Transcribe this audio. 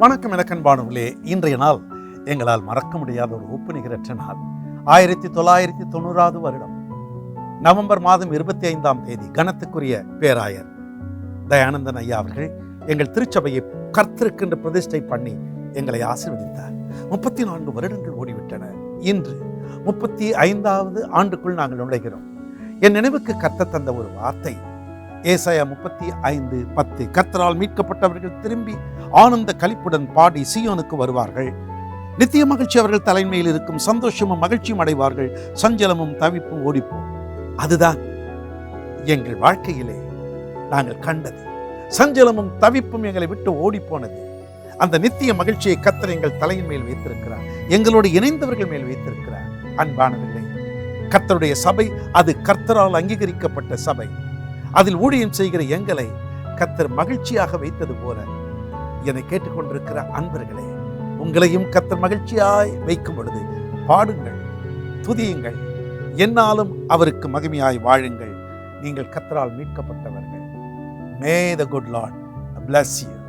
வணக்கம் எனக்கன்பானவர்களே, இன்றைய நாள் எங்களால் மறக்க முடியாத ஒரு ஒப்புநிகரற்ற நாள். 1990 வருடம் நவம்பர் மாதம் 25ஆம் தேதி கனத்துக்குரிய பேராயர் தயானந்தன் ஐயா அவர்கள் எங்கள் திருச்சபையை கர்த்தருக்கென்று பிரதிஷ்டை பண்ணி எங்களை ஆசீர்வதித்தார். 34 வருடங்கள் ஓடிவிட்டன. இன்று 35வது ஆண்டுக்குள் நாங்கள் நுழைகிறோம். என் நினைவுக்கு கர்த்தர் தந்த ஒரு வார்த்தை ஏசாயா 35:10, கர்த்தரால் மீட்கப்பட்டவர்கள் திரும்பி ஆனந்த களிப்புடன் பாடி சீயோனுக்கு வருவார்கள். நித்திய மகிழ்ச்சி அவர்கள் தலைமையில் இருக்கும், சந்தோஷமும் மகிழ்ச்சியும் அடைவார்கள், சஞ்சலமும் தவிப்பும் ஓடிப்போம். அதுதான் எங்கள் வாழ்க்கையிலே நாங்கள் கண்டது. சஞ்சலமும் தவிப்பும் எங்களை விட்டு ஓடிப்போனது. அந்த நித்திய மகிழ்ச்சியை கர்த்தர் எங்கள் தலையின் மேல் வைத்திருக்கிறார், எங்களோடு இணைந்தவர்கள் மேல் வைத்திருக்கிறார். அன்பானவர்களே, கர்த்தருடைய சபை அது கர்த்தரால் அங்கீகரிக்கப்பட்ட சபை. அதில் ஊழியம் செய்கிற எங்களை கர்த்தர் மகிழ்ச்சியாக வைத்தது போல என்னை கேட்டுக்கொண்டிருக்கிற அன்பர்களே, உங்களையும் கர்த்தர் மகிழ்ச்சியாய் வைக்கும் பொழுது பாடுங்கள், துதியுங்கள், என்னாலும் அவருக்கு மகிமையாய் வாழுங்கள். நீங்கள் கர்த்தரால் மீட்கப்பட்டவர்கள். May the good Lord bless you.